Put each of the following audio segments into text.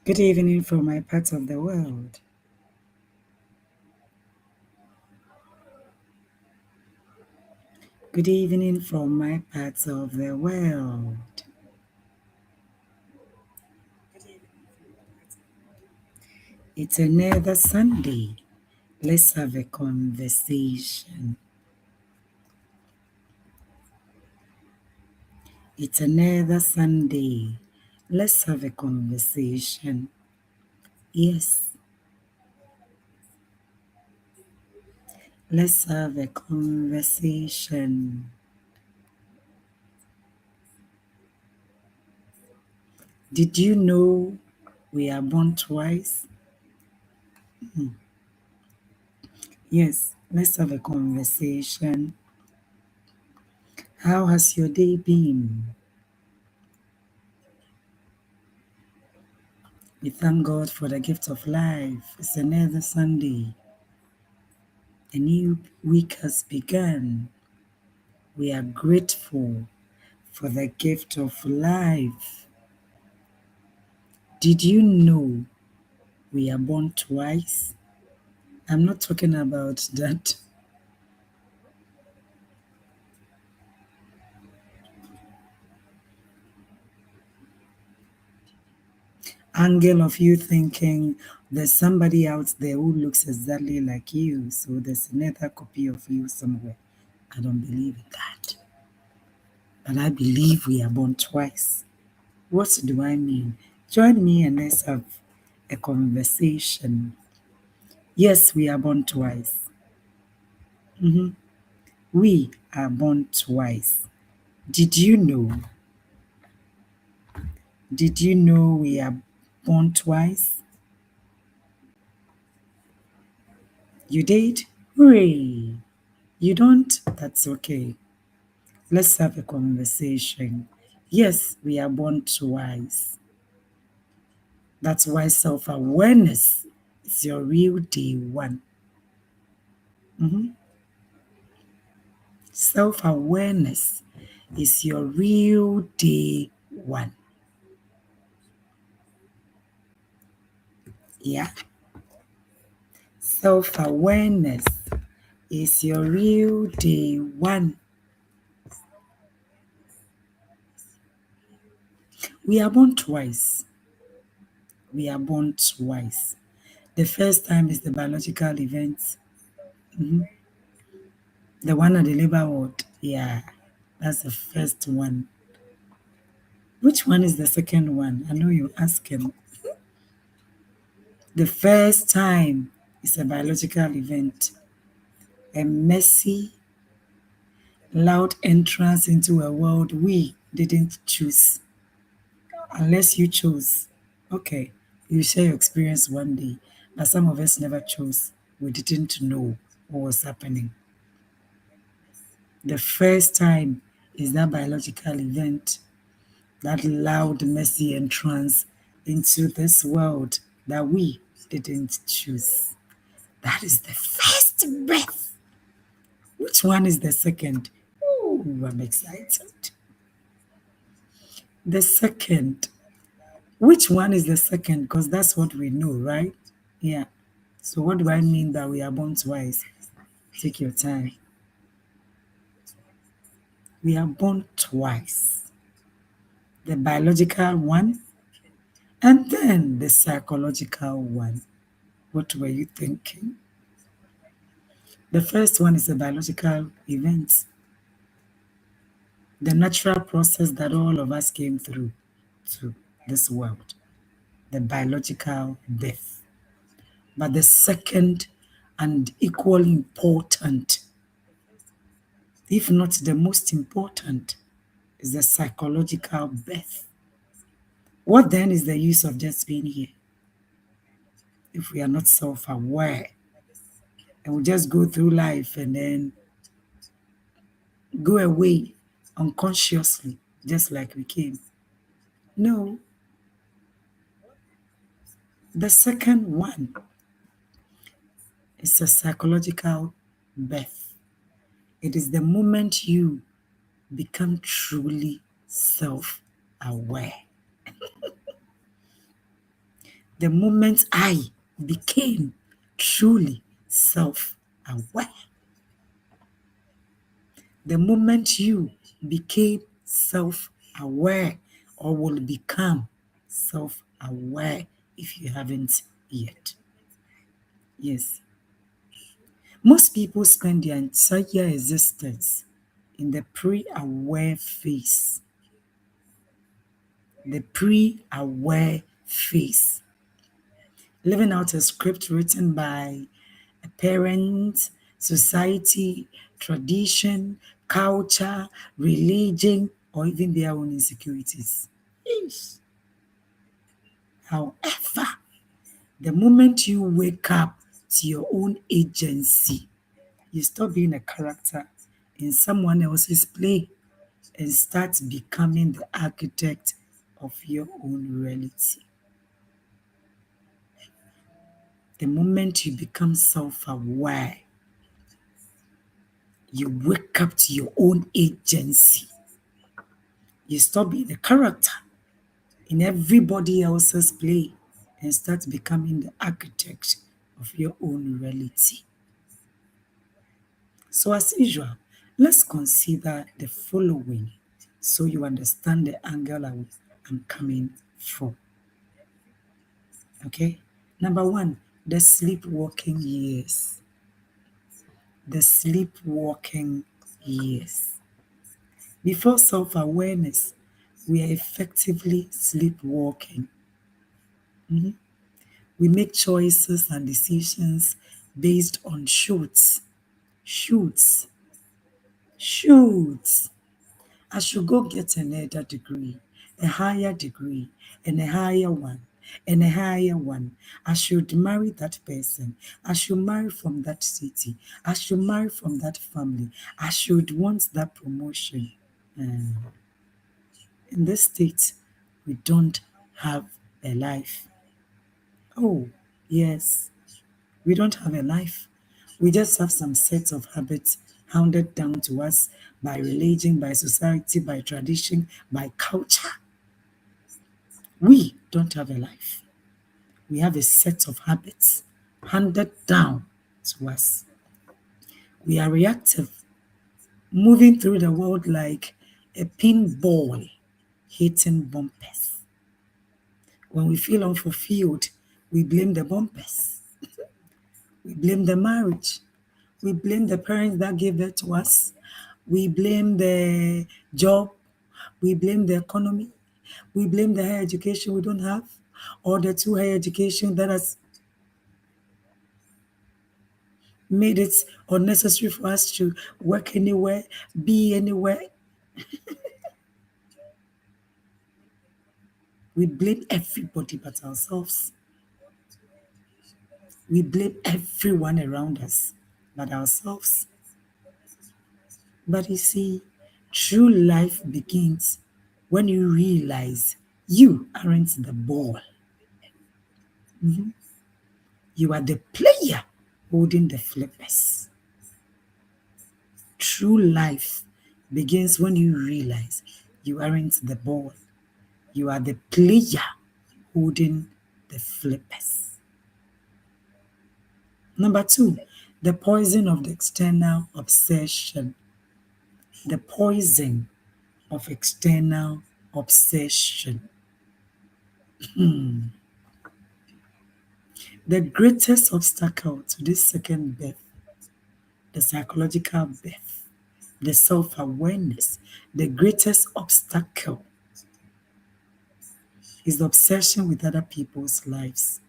Good evening from my part of the world. Good evening from my parts of the world. It's another Sunday. Let's have a conversation. It's another Sunday. Let's have a conversation. Yes, let's have a conversation. Did you know we are born twice? Yes, let's have a conversation. How has your day been? We thank God for the gift of life. It's another Sunday. A new week has begun. We are grateful for the gift of life. Did you know we are born twice? I'm not talking about that angle of you thinking there's somebody out there who looks exactly like you, so there's another copy of you somewhere. I don't believe in that. But I believe we are born twice. What do I mean? Join me and let's have a conversation. Yes, we are born twice. Mhm. We are born twice. Did you know? Did you know we are born twice? You did? Hooray! You don't? That's okay. Let's have a conversation. Yes, we are born twice. That's why self awareness is your real day one. Mhm. Self awareness is your real day one. Yeah. Self awareness is your real day one. We are born twice. We are born twice. The first time is the biological event. Mhm. The one at the labor ward. Yeah. That's the first one. Which one is the second one? I know you're asking. The first time is a biological event. A messy, loud entrance into a world we didn't choose. Unless you chose. Okay, you share your experience one day, but some of us never chose. We didn't know what was happening. The first time is that biological event, that loud, messy entrance into this world that we didn't choose. That is the first breath. Which one is the second? Ooh, I'm excited. The second. Which one is the second? Because that's what we know, right? Yeah. So what do I mean by we are born twice? Take your time. We are born twice. The biological one and then the psychological one. What were you thinking? The first one is a biological event, the natural process that all of us came through to this world, the biological death. But the second and equally important, if not the most important, is the psychological birth. What then is the use of just being here if we are not self aware and we just go through life and then go away unconsciously, just like we came? No. The second one is a psychological birth. It is the moment you become truly self aware. The moment I became truly self-aware. The moment you became self-aware or will become self-aware if you haven't yet. Yes. Most people spend their entire existence in the pre-aware phase. The pre-aware phase. Living out a script written by a parent, society, tradition, culture, religion, or even their own insecurities. Yes. However, the moment you wake up to your own agency, you stop being a character in someone else's play and start becoming the architect of your own reality. The moment you become self-aware, you wake up to your own agency. You stop being a character in everybody else's play and start becoming the architect of your own reality. So, as usual, let's consider the following so you understand the angle I'm coming from. Okay? Number one, the sleepwalking years. The sleepwalking years. Before self awareness, we are effectively sleepwalking. Mhm. We make choices and decisions based on shoots, shoots. I should go get another degree, a higher degree, and a higher one, and a higher one. I should marry that person. I should marry from that city. I should marry from that family. I should want that promotion. Uh, in this state, we don't have a life. Oh, yes, we don't have a life. We just have some sets of habits handed down to us by religion, by society, by tradition, by culture. We don't have a life. We have a set of habits handed down to us. We are reactive, moving through the world like a pinball hitting bumpers. When we feel unfulfilled, we blame the bumpers. We blame the marriage. We blame the parents that gave birth to us. We blame the job. We blame the economy. We blame the higher education we don't have, or the too higher education that has made it unnecessary for us to work anywhere, be anywhere. We blame everybody but ourselves. We blame everyone around us but ourselves. But you see, true life begins when you realize you aren't the ball. Mhm. You are the player holding the flippers. True life begins when you realize you aren't the ball. You are the player holding the flippers. Number two, the poison of the external obsession. The poison of external obsession. The greatest obstacle to this second birth, the psychological birth, the self awareness, the greatest obstacle is the obsession with other people's lives.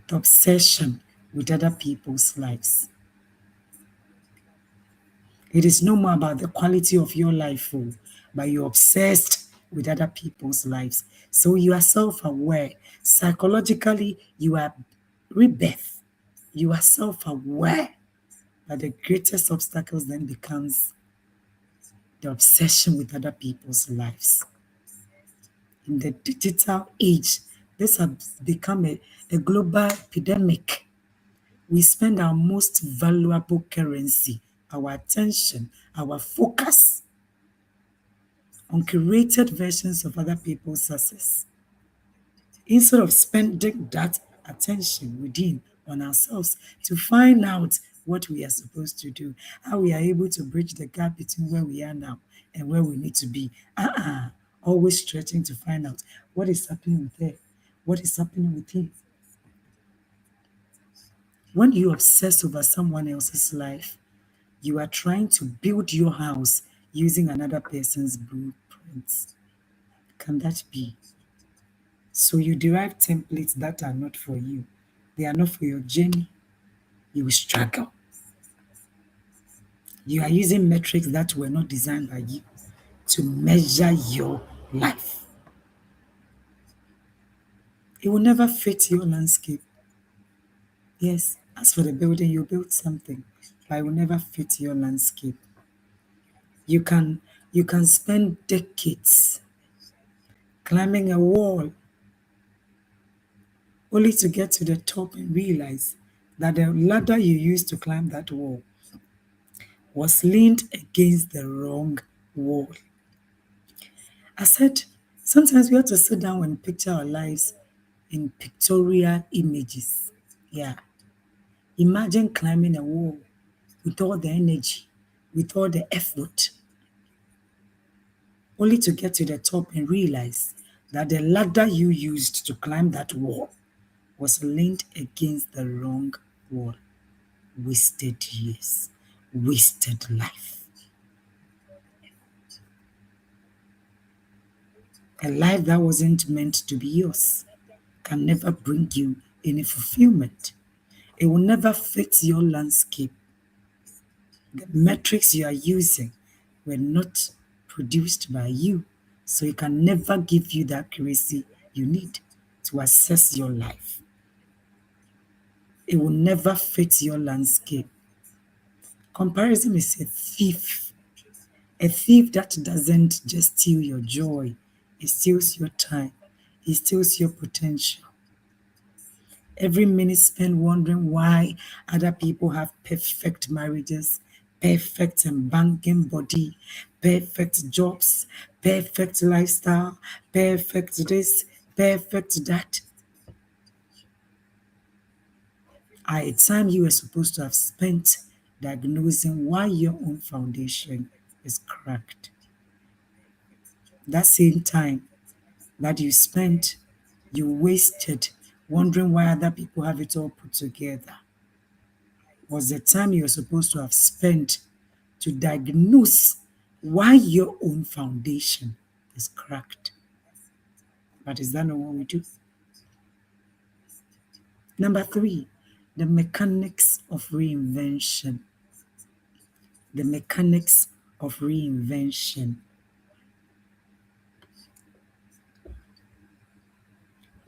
The obsession with other people's lives. It is no more about the quality of your life, oh, but you're obsessed with other people's lives. So you are self aware. Psychologically, you are rebirth. You are self aware. But the greatest obstacles then becomes the obsession with other people's lives. In the digital age, this has become a global epidemic. We spend our most valuable currency, our attention, our focus on curated versions of other people's success. instead of spending that attention within on ourselves to find out what we are supposed to do, how we are able to bridge the gap between where we are now and where we need to be. Always stretching to find out what is happening with her, what is happening with him. When you obsess over someone else's life, you are trying to build your house using another person's blueprints. Can that be? So you derive templates that are not for you. They are not for your journey. You will struggle. You are using metrics that were not designed by you to measure your life. It will never fit your landscape. Yes, as for the building, you build something, but it will never fit your landscape. You can you can spend decades climbing a wall only to get to the top and realize that the ladder you used to climb that wall was leaned against the wrong wall. I said, sometimes we have to sit down and picture our lives in pictorial images. Yeah. Imagine climbing a wall with all the energy, with all the effort, only to get to the top and realize that the ladder you used to climb that wall was leaned against the wrong wall. Wasted years, wasted life. A life that wasn't meant to be yours can never bring you any fulfillment. It will never fit your landscape. The metrics you are using were not produced by you, so it can never give you the accuracy you need to assess your life. It will never fit your landscape. Comparison is a thief that doesn't just steal your joy, it steals your time, it steals your potential. Every minute spent wondering why other people have perfect marriages, perfect and banking body, perfect jobs, perfect lifestyle, perfect this, perfect that. At a time you were supposed to have spent diagnosing why your own foundation is cracked. That same time that you spent, you wasted wondering why other people have it all put together was the time you're supposed to have spent to diagnose why your own foundation is cracked. But is that not what we do? Number three, the mechanics of reinvention. The mechanics of reinvention.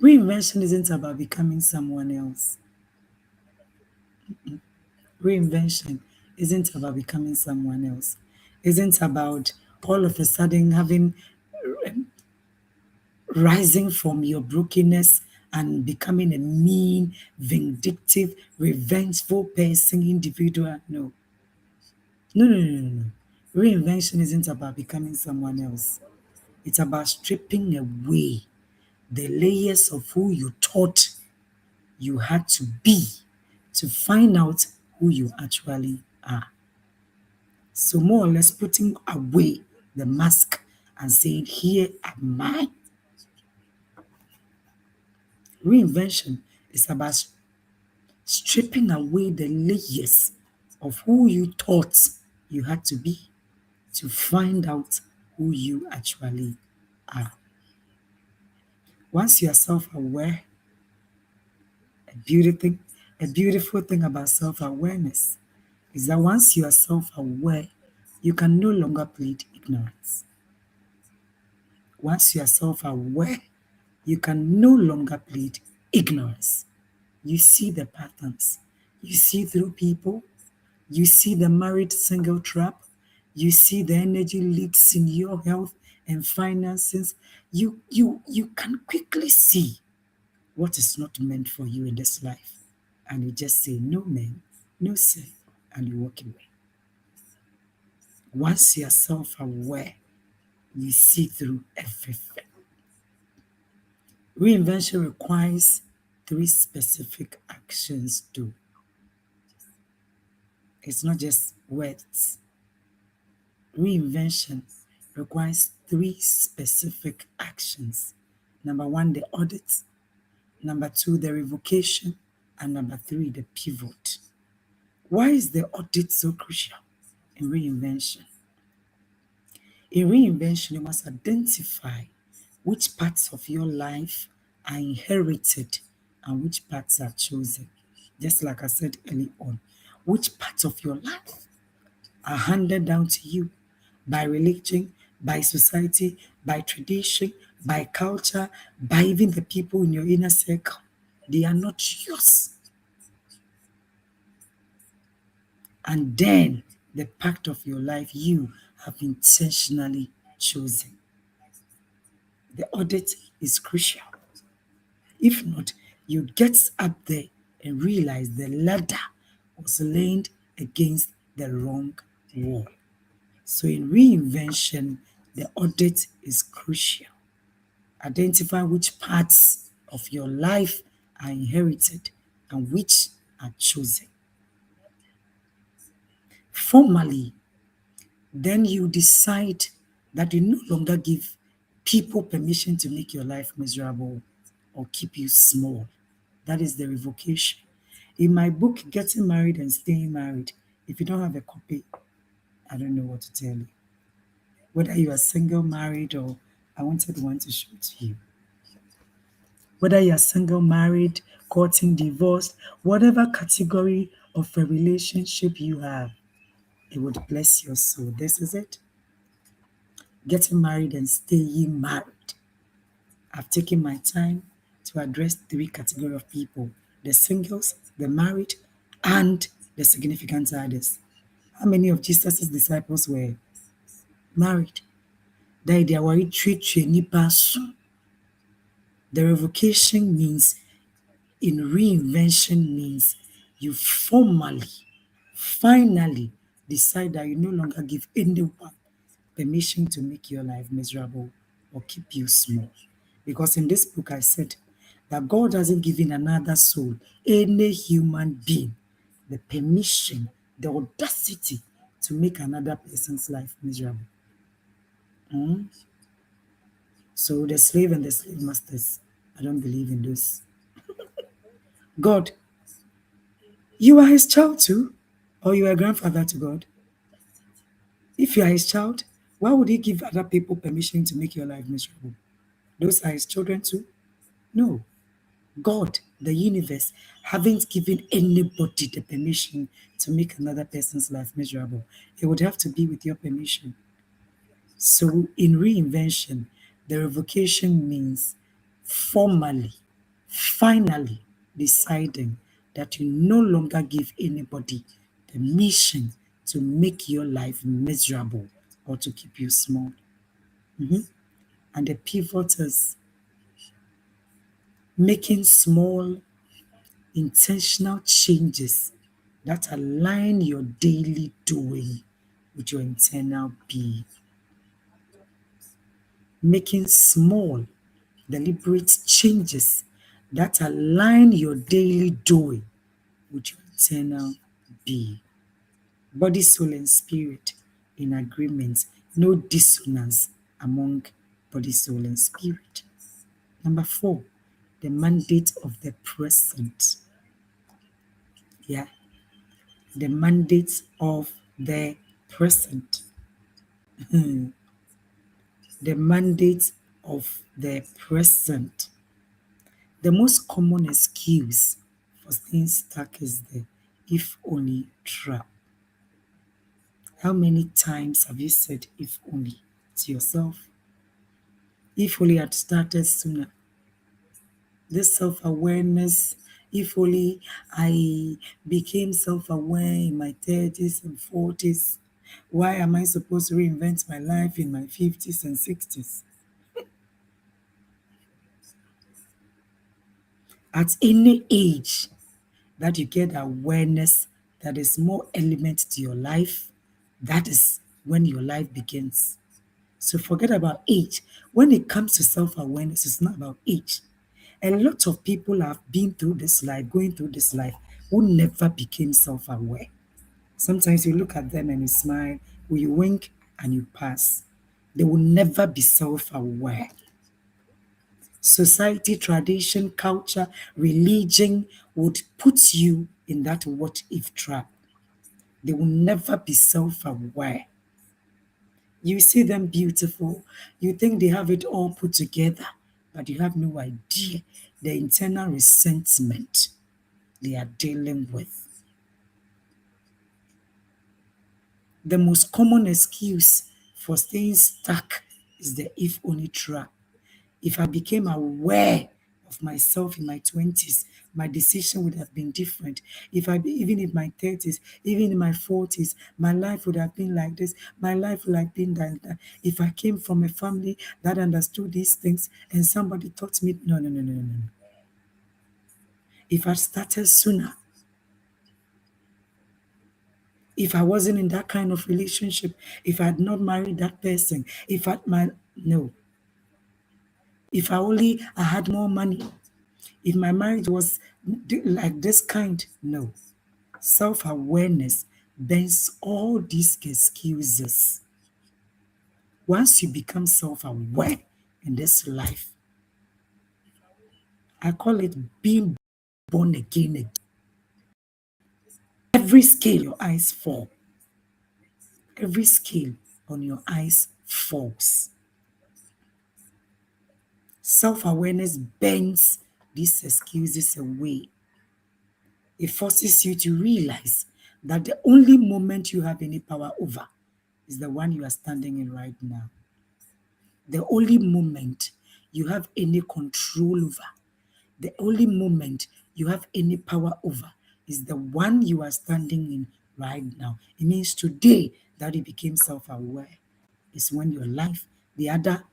Reinvention isn't about becoming someone else. Reinvention isn't about becoming someone else. Isn't about all of a sudden having rising from your brokenness and becoming a mean, vindictive, revengeful person, individual. No. No, no, no, no, no. Reinvention isn't about becoming someone else. It's about stripping away the layers of who you thought you had to be to find out who you actually are. So, more or less, putting away the mask and saying, here am I. Reinvention is about stripping away the layers of who you thought you had to be to find out who you actually are. Once you are self-aware, a beautiful thing about self-awareness is that once you are self-aware, you can no longer plead ignorance. Once you are self-aware, you can no longer plead ignorance. You see the patterns. You see through people. You see the married single trap. You see the energy leaks in your health and finances. You can quickly see what is not meant for you in this life. And you just say, no man, no sir, and you walk away. Once you're self aware, you see through everything. Reinvention requires three specific actions too. It's not just words. Reinvention requires three specific actions. Number one, the audit. Number two, the revocation. And number three, the pivot. Why is the audit so crucial in reinvention? In reinvention, you must identify which parts of your life are inherited and which parts are chosen. Just like I said early on, which parts of your life are handed down to you by religion, by society, by tradition, by culture, by even the people in your inner circle. They are not yours. And then the part of your life you have intentionally chosen. The audit is crucial. If not, you get up there and realize the ladder was leaned against the wrong wall. So in reinvention, the audit is crucial. Identify which parts of your life are inherited and which are chosen. Formally, then you decide that you no longer give people permission to make your life miserable or keep you small. That is the revocation. In my book, Getting Married and Staying Married, if you don't have a copy, I don't know what to tell you. Whether you are single, married, or I wanted one to show to you. Whether you are single, married, courting, divorced, whatever category of a relationship you have, it would bless your soul. This is it. Getting married and staying married. I've taken my time to address three categories of people: the singles, the married, and the significant others. How many of Jesus' disciples were married? They were treat nipa so. The revocation means, in reinvention means, you formally, finally decide that you no longer give anyone permission to make your life miserable or keep you small. Because in this book, I said that God hasn't given another soul, any human being, the permission, the audacity to make another person's life miserable. So the slave and the slave masters, I don't believe in this. God, you are his child too, or you are a grandfather to God. If you are his child, why would he give other people permission to make your life miserable? Those are his children too? No. God, the universe, haven't given anybody the permission to make another person's life miserable. It would have to be with your permission. So in reinvention, the revocation means formally, finally deciding that you no longer give anybody permission to make your life miserable or to keep you small. And the pivot is making small intentional changes that align your daily doing with your internal being. Making small, deliberate changes that align your daily doing with your internal being. Body, soul, and spirit in agreement. No dissonance among body, soul, and spirit. Number 4, the mandate of the present. Yeah, the mandate of the present. The mandate of the present. The most common excuse for staying stuck is the if only trap. How many times have you said if only to yourself? If only I'd started sooner. This self awareness, if only I became self aware in my 30s and 40s, why am I supposed to reinvent my life in my 50s and 60s? At any age that you get awareness that there's more element to your life, that is when your life begins. So forget about age. When it comes to self awareness, it's not about age. A lot of people have been through this life, going through this life, who never became self aware. Sometimes you look at them and you smile, or you wink and you pass. They will never be self aware. Society, tradition, culture, religion would put you in that what if trap. They will never be self aware. You see them beautiful, you think they have it all put together, but you have no idea the internal resentment they are dealing with. The most common excuse for staying stuck is the if only trap. If I became aware of myself in my 20s, my decision would have been different. Even in my 30s, even in my 40s, my life would have been like this. My life would have been like that. If I came from a family that understood these things and somebody taught me, no, no, no, no, no, no. If I started sooner, if I wasn't in that kind of relationship, if I had not married that person, if I my no, if I had more money, if my marriage was like this kind, no. Self awareness bends all these excuses. Once you become self aware in this life, I call it being born again. Every scale your eyes fall, every scale on your eyes falls. Self awareness bends these excuses away. It forces you to realize that the only moment you have any power over is the one you are standing in right now. The only moment you have any control over, the only moment you have any power over is the one you are standing in right now. It means today that you became self aware is when your life, the other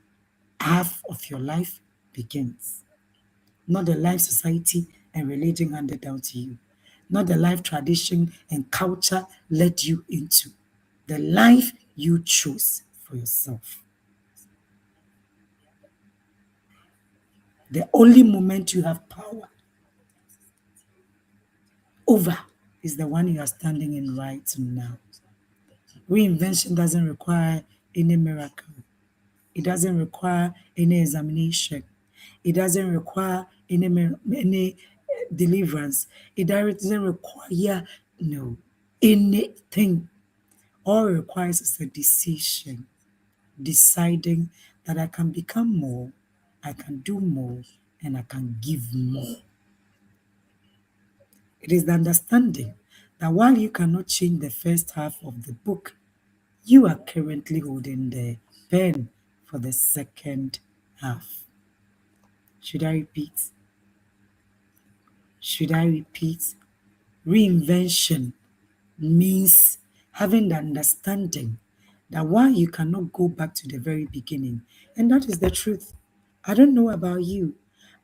half of your life begins. Not the life society and religion handed down to you, not the life tradition and culture led you into, the life you chose for yourself. The only moment you have power over is the one you are standing in right now. Reinvention doesn't require any miracle. It doesn't require any examination. It doesn't require any deliverance. It doesn't require no anything. All it requires is a decision, deciding that I can become more, I can do more, and I can give more. It is the understanding that while you cannot change the first half of the book, you are currently holding the pen for the second half. Should I repeat? Should I repeat? Reinvention means having the understanding that why you cannot go back to the very beginning. And that is the truth. I don't know about you,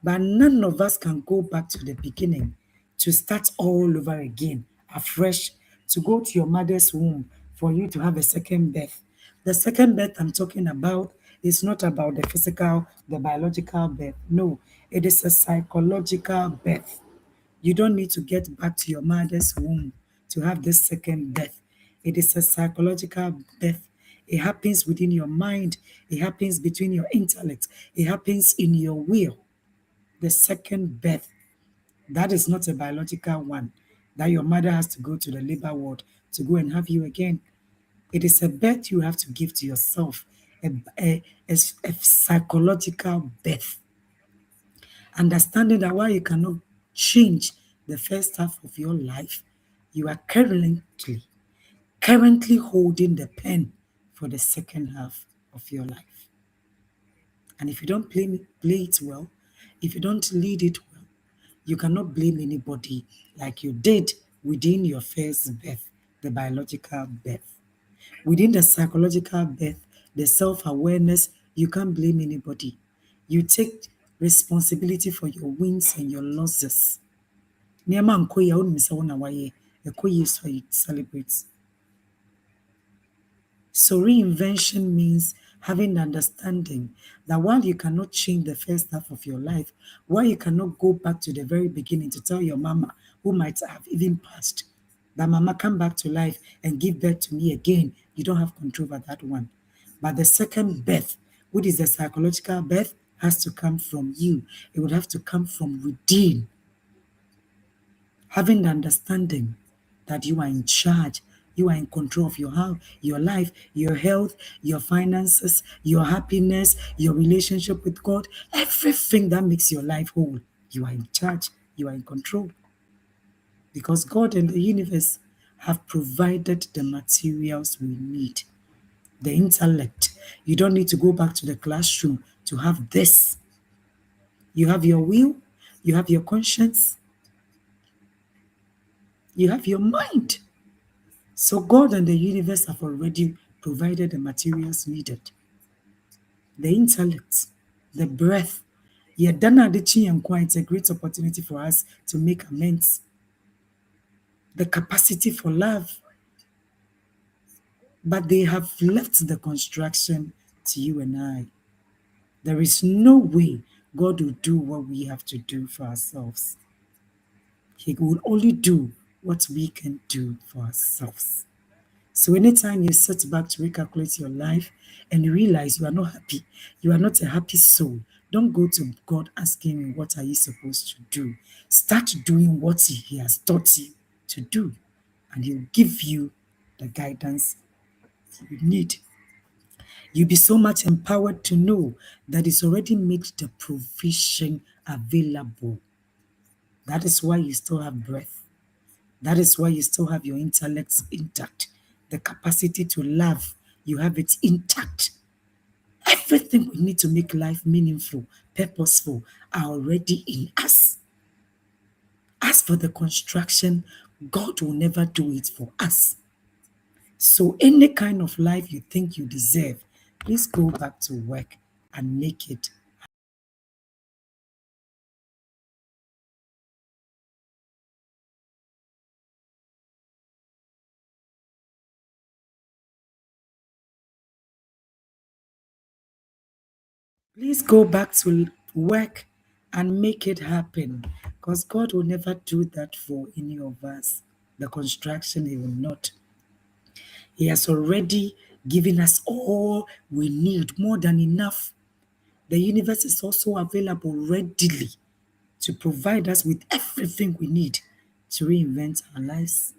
but none of us can go back to the beginning to start all over again, afresh, to go to your mother's womb for you to have a second birth. The second birth I'm talking about is not about the physical, the biological birth. No, it is a psychological birth. You don't need to get back to your mother's womb to have this second birth. It is a psychological birth. It happens within your mind. It happens between your intellect. It happens in your will. The second birth, that is not a biological one, that your mother has to go to the labor ward to go and have you again. It is a birth you have to give to yourself, a psychological birth. Understanding that while you cannot change the first half of your life, you are currently holding the pen for the second half of your life. And if you don't play it well, if you don't lead it well, you cannot blame anybody like you did within your first birth, the biological birth. Within the psychological birth, the self awareness, you can't blame anybody. You take responsibility for your wins and your losses. Nneɛma nkɔ yie a wonim sɛ wo na woayɛ. Ɛkɔ yie so you celebrate. So reinvention means having the understanding that while you cannot change the first half of your life, while you cannot go back to the very beginning to tell your mama, who might have even passed, that mama come back to life and give birth to me again, you don't have control over that one. But the second birth, which is the psychological birth, has to come from you. It would have to come from within. Having the understanding that you are in charge, you are in control of your life, your health, your finances, your happiness, your relationship with God, everything that makes your life whole. You are in charge, you are in control. Because God and the universe have provided the materials we need. The intellect. You don't need to go back to the classroom to have this. You have your will, you have your conscience, you have your mind. So God and the universe have already provided the materials needed. The intellect, the breath. Yɛda Adichie and it's a great opportunity for us to make amends. The capacity for love. But they have left the construction to you and I. There is no way God will do what we have to do for ourselves. He will only do what we can do for ourselves. So anytime you sit back to recalculate your life and you realize you are not happy, you are not a happy soul, don't go to God asking him, what are you supposed to do? Start doing what he has taught you to do, and he'll give you the guidance you need. You'll be so much empowered to know that it's already made the provision available. That is why you still have breath. That is why you still have your intellect intact. The capacity to love, you have it intact. Everything we need to make life meaningful, purposeful, are already in us. As for the construction, God will never do it for us. So any kind of life you think you deserve, please go back to work and make it. Please go back to work and make it happen, because God will never do that for any of us. The construction, He will not. He has already given us all we need, more than enough. The universe is also available readily to provide us with everything we need to reinvent our lives.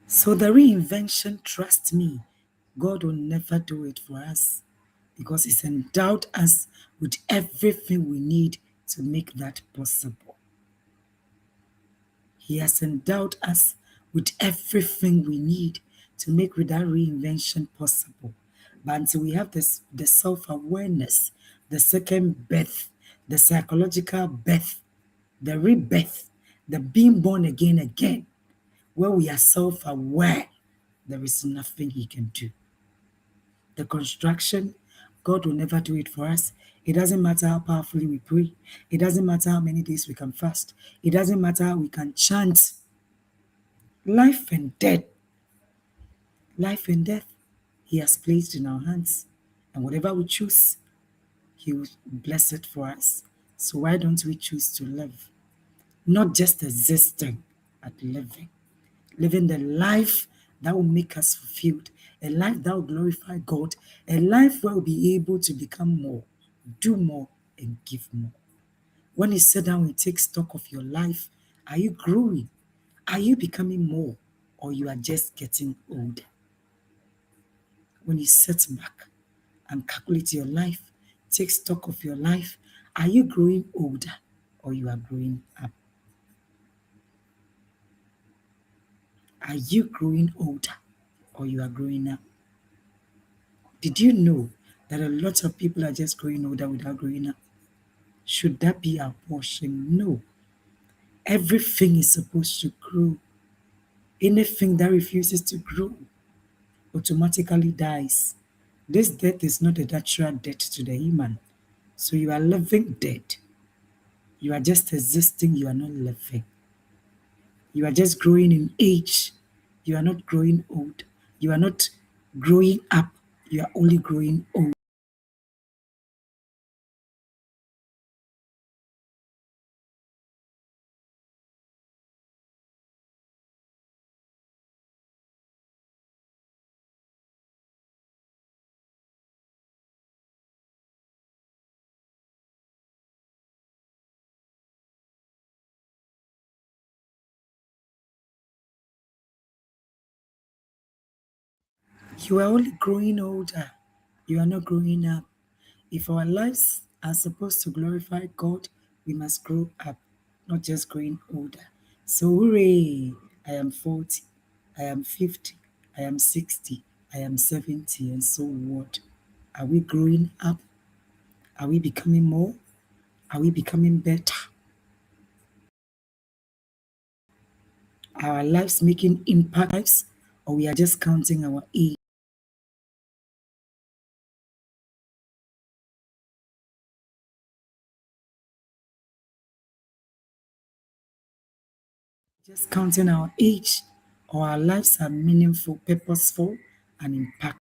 So the reinvention, trust me, God will never do it for us, because He's endowed us with everything we need to make that possible. He has endowed us with everything we need to make that reinvention possible. But until we have this, the self-awareness, the second birth, the psychological birth, the rebirth, the being born again, where we are self-aware, there is nothing He can do. The construction, God will never do it for us. It doesn't matter how powerfully we pray. It doesn't matter how many days we can fast. It doesn't matter how we can chant. Life and death, life and death, He has placed in our hands. And whatever we choose, He will bless it for us. So why don't we choose to live? Not just existing, but living. Living the life that will make us fulfilled, a life that will glorify God, a life where we'll be able to become more, do more, and give more. When you sit down and take stock of your life, are you growing? Are you becoming more? Or you are just getting older? When you sit back and calculate your life, take stock of your life, are you growing older or you are growing up? Are you growing older or you are growing up? Did you know that a lot of people are just growing older without growing up? Should that be our portion? No. Everything is supposed to grow. Anything that refuses to grow automatically dies. This death is not a natural death to the human. So you are living dead. You are just existing, you are not living. You are just growing in age. You are not growing old. You are not growing up. You are only growing old. You are only growing older. You are not growing up. If our lives are supposed to glorify God, we must grow up, not just growing older. So, hooray! I am 40, I am 50, I am 60, I am 70, and so what? Are we growing up? Are we becoming more? Are we becoming better? Are our lives making impact lives, or we are just counting our age? Just counting our age, or our lives are meaningful, purposeful, and impact.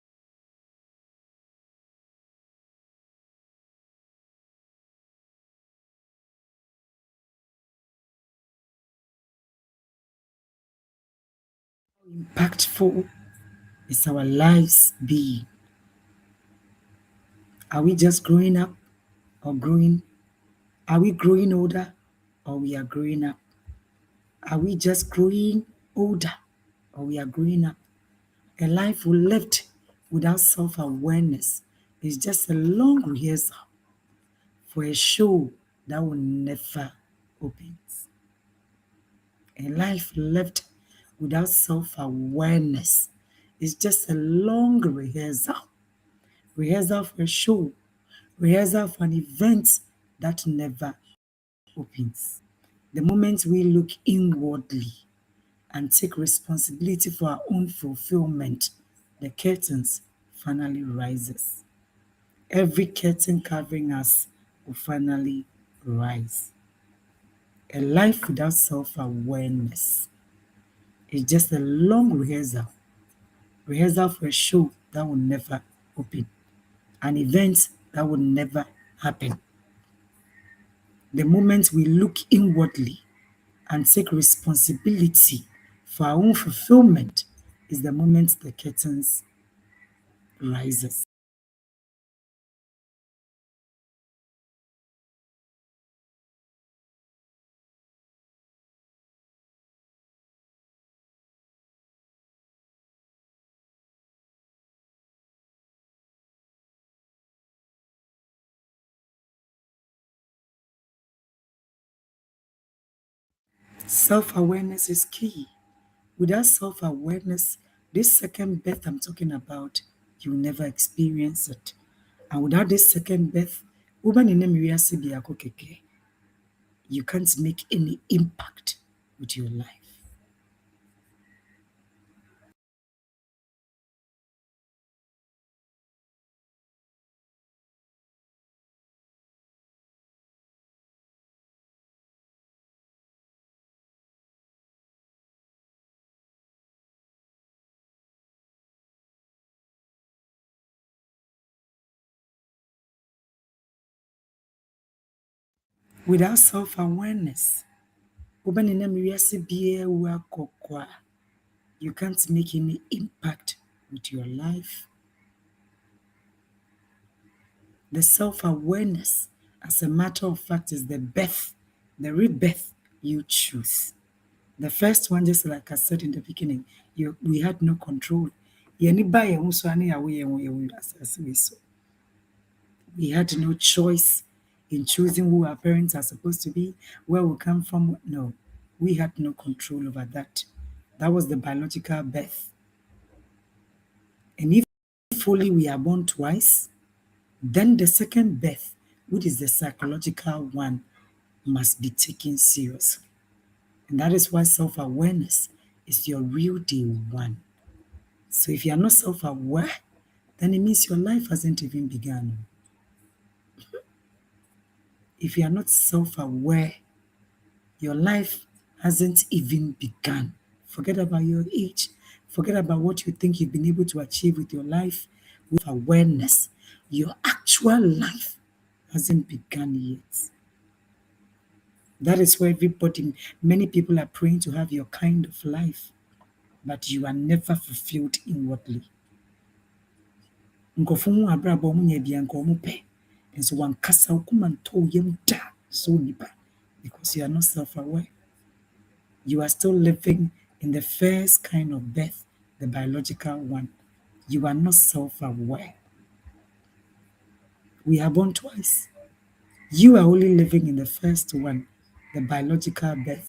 Impactful is our lives being? Are we just growing up or growing? Are we growing older or we are growing up? Are we just growing older or we are growing up? A life we lived without self awareness is just a long rehearsal for a show that will never open. A life lived without self awareness is just a long rehearsal for a show, rehearsal for an event that never opens. The moment we look inwardly and take responsibility for our own fulfillment, the curtains finally rises. Every curtain covering us will finally rise. A life without self-awareness is just a long rehearsal for a show that will never open, an event that will never happen. The moment we look inwardly and take responsibility for our own fulfillment is the moment the curtains rises. Self-awareness is key. Without self-awareness, this second birth I'm talking about, you'll never experience it. And without this second birth, woman in wiase bi akɔ kɛkɛ, you can't make any impact with your life. Without self-awareness, woman in wiase biara wu akɔ kwa, you can't make any impact with your life. The self-awareness, as a matter of fact, is the rebirth you choose. The first one, just like I said in the beginning, we had no control. We had no choice in choosing who our parents are supposed to be, where we come from. No, we had no control over that. That was the biological birth. And if fully we are born twice, then the second birth, which is the psychological one, must be taken seriously. And that is why self awareness is your real day one. So if you are not self aware, then it means your life hasn't even begun. If you are not self aware, your life hasn't even begun. Forget about your age. Forget about what you think you've been able to achieve with your life. With awareness, your actual life hasn't begun yet. That is where many people are praying to have your kind of life, but you are never fulfilled inwardly. Nkurɔfoɔ ho abrabɔ ɔmo nya bia nka ɔmo pɛ, nso wankasa wokoma ntɔ wo yam da sɛ onipa because you are not self-aware. You are still living in the first kind of birth, the biological one. You are not self-aware. We are born twice. You are only living in the first one, the biological birth.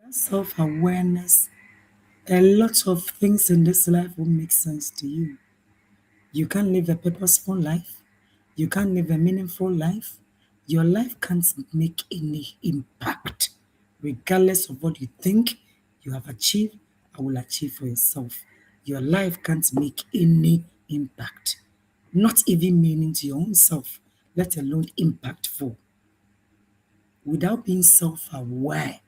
That self-awareness, a lot of things in this life will make sense to you. You can't live a purposeful life. You can't live a meaningful life. Your life can't make any impact, regardless of what you think you have achieved or will achieve for yourself. Your life can't make any impact, not even meaning to your own self, let alone impactful. Without being self aware,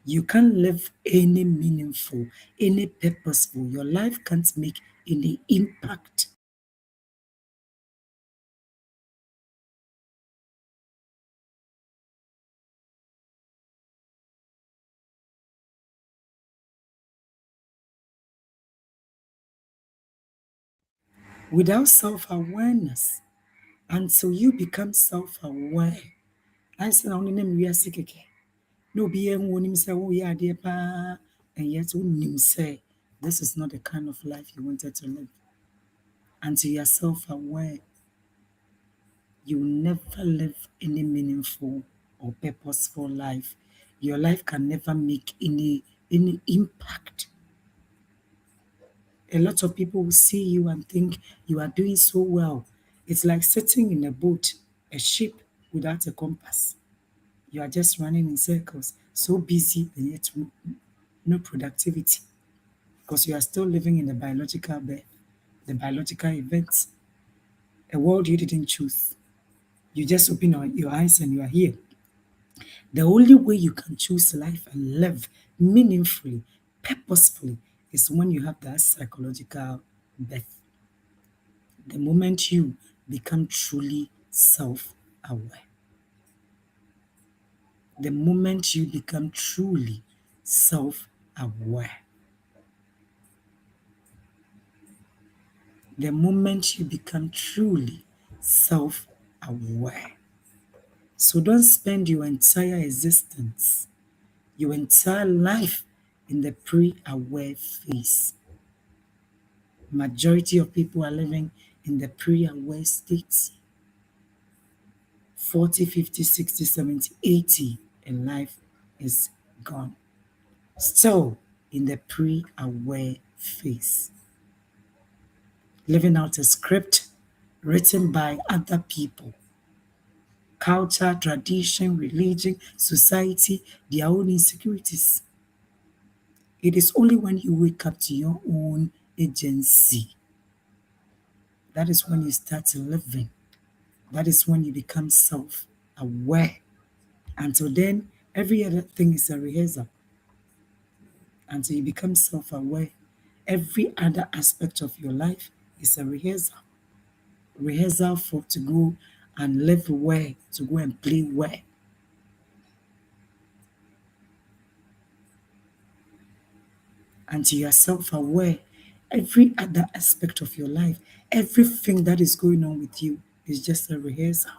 you can't live any meaningful, any purposeful. Your life can't make any impact. Without self awareness, until you become self aware, I said, only name we are sick. No, be a woman say, oh, yeah, dear, pa, and yet, wouldn't say, this is not the kind of life you wanted to live. Until you are self aware, you will never live any meaningful or purposeful life. Your life can never make any impact. A lot of people will see you and think you are doing so well. It's like sitting in a boat, a ship without a compass. You are just running in circles, so busy and yet no productivity because you are still living in the biological birth, the biological events, a world you didn't choose. You just open your eyes and you are here. The only way you can choose life and live meaningfully, purposefully, is when you have that psychological birth. The moment you become truly self aware. The moment you become truly self aware. The moment you become truly self aware. So don't spend your entire existence, your entire life in the pre aware phase. Majority of people are living in the pre aware state. 40, 50, 60, 70, 80, and life is gone. Still in the pre aware phase. Living out a script written by other people. Culture, tradition, religion, society, their own insecurities. It is only when you wake up to your own agency that is when you start living. That is when you become self aware. Until then, every other thing is a rehearsal. Until you become self aware, every other aspect of your life is a rehearsal. Rehearsal for to go and live where, to go and play where. Until you are self aware, every other aspect of your life, everything that is going on with you is just a rehearsal.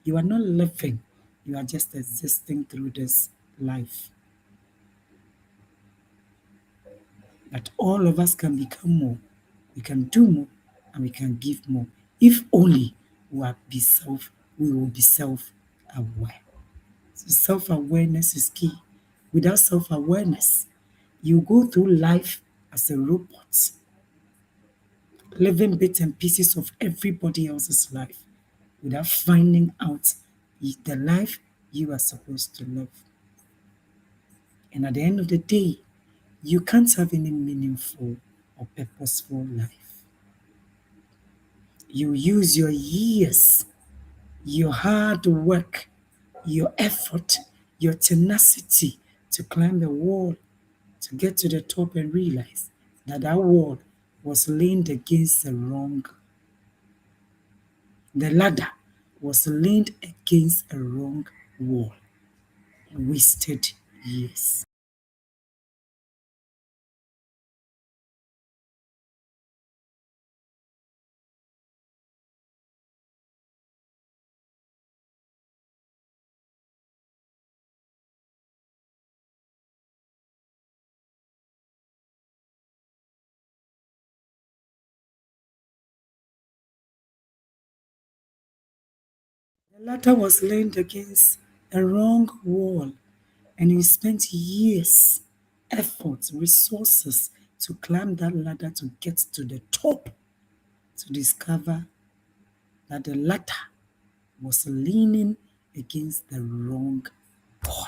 You are not living, you are just existing through this life. But all of us can become more, we can do more, and we can give more. If only we will be self aware. So self awareness is key. Without self awareness, You go through life as a robot, living bits and pieces of everybody else's life without finding out the life you are supposed to live. And at the end of the day, you can't have any meaningful or purposeful life. You use your years, your hard work, your effort, your tenacity to climb a wall to get to the top and realize that that wall was leaned against the ladder was leaned against a wrong wall. Wasted years. The ladder was leaned against a wrong wall, and you spent years, effort, resources to climb that ladder to get to the top to discover that the ladder was leaning against the wrong wall.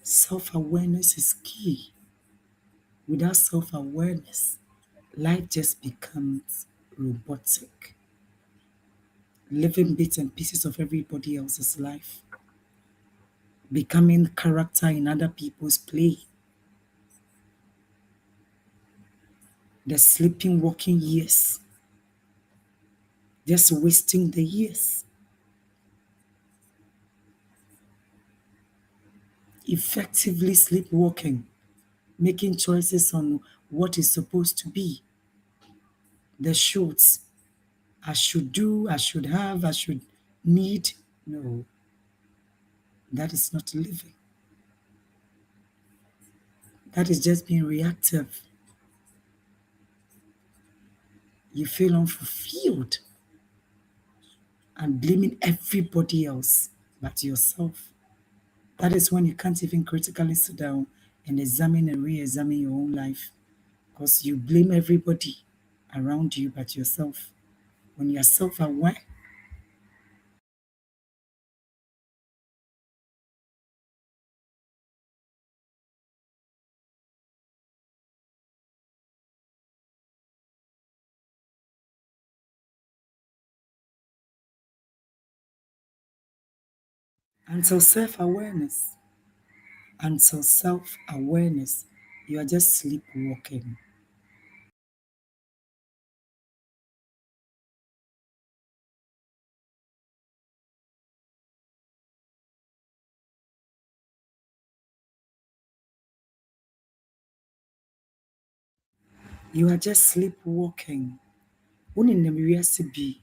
Self awareness is key. Without self awareness, life just becomes robotic, living bits and pieces of everybody else's life, becoming character in other people's play, the sleeping, walking years, just wasting the years, effectively sleepwalking, making choices on what is supposed to be, the shoulds. I should do, I should have, I should need. No, that is not living. That is just being reactive. You feel unfulfilled and blaming everybody else but yourself. That is when you can't even critically sit down and examine and re examine your own life because you blame everybody around you but yourself. When you're self aware, until self awareness, until self awareness, you are just sleepwalking. You are just sleepwalking. Wonim wiase bi,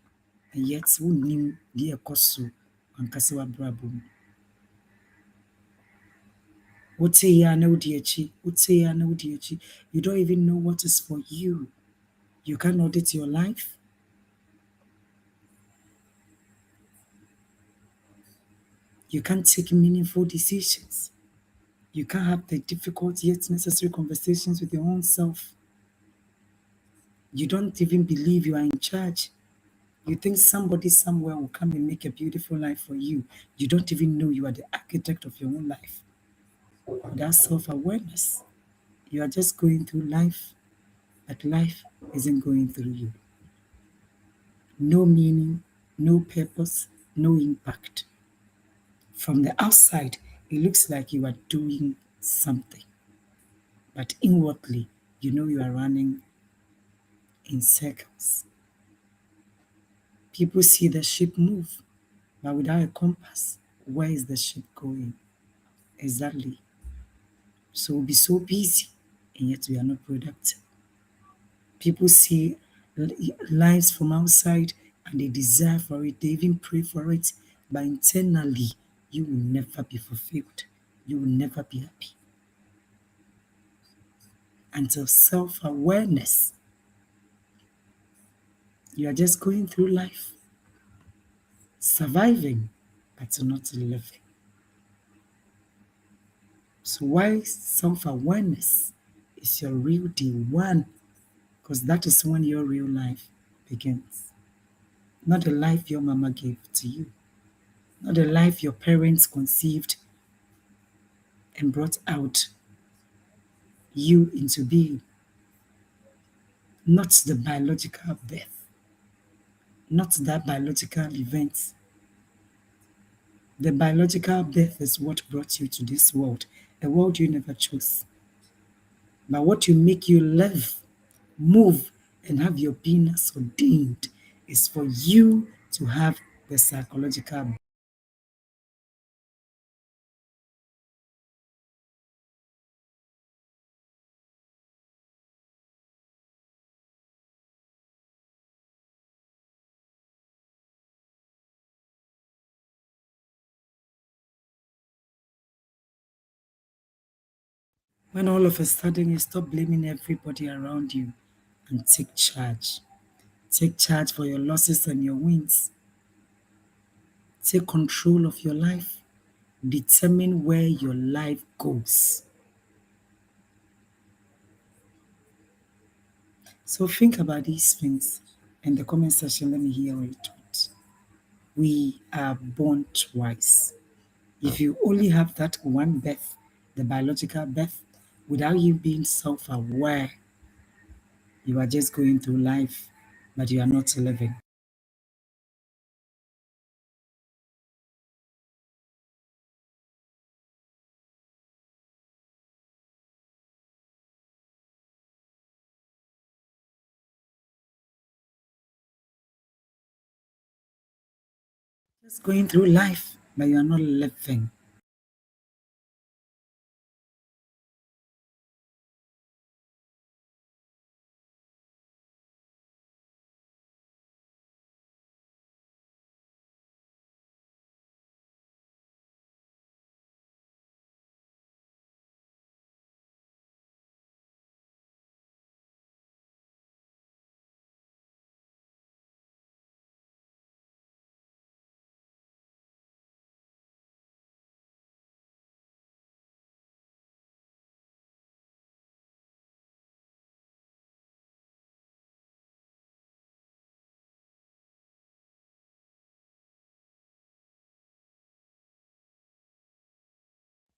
and yet wonim deɛ ɛkɔ so ankasa w'abrabɔ mu. Wotee a na wodi akyi, wotee a na wodi akyi. You don't even know what is for you. You can't audit your life. You can't take meaningful decisions. You can't have the difficult yet necessary conversations with your own self. You don't even believe you are in charge. You think somebody somewhere will come and make a beautiful life for you. You don't even know you are the architect of your own life. Without self awareness, you are just going through life, but life isn't going through you. No meaning, no purpose, no impact. From the outside, it looks like you are doing something, but inwardly, you know you are running in circles. People see the ship move, but without a compass, where is the ship going? Exactly. So we'll be so busy, and yet we are not productive. People see lives from outside and they desire for it, they even pray for it, but internally, you will never be fulfilled. You will never be happy. Until self awareness, you are just going through life, surviving, but not living. So why self-awareness is your real day one? Because that is when your real life begins. Not the life your mama gave to you. Not the life your parents conceived and brought out you into being. Not the biological birth. Not that biological event. The biological birth is what brought you to this world, a world you never chose. But what you make you live, move, and have your being as ordained is for you to have the psychological. When all of a sudden you stop blaming everybody around you and take charge. Take charge for your losses and your wins. Take control of your life. Determine where your life goes. So think about these things in the comment section. Let me hear your thoughts. We are born twice. If you only have that one birth, the biological birth, without you being self aware, you are just going through life, but you are not living. Just going through life, but you are not living.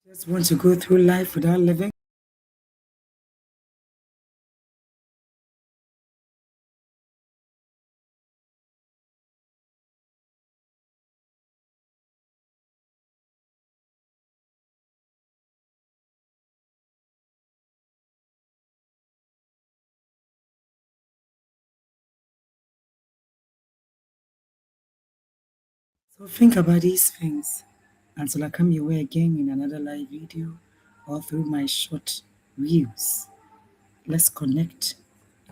Just want to go through life without living. So think about these things until I come your way again in another live video or through my short reels. Let's connect.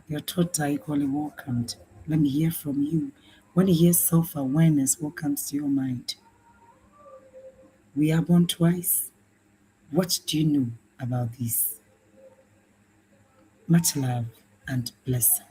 Your thoughts are equally welcomed. Let me hear from you. When you hear self awareness, what comes to your mind? We are born twice. What do you know about this? Much love and blessings.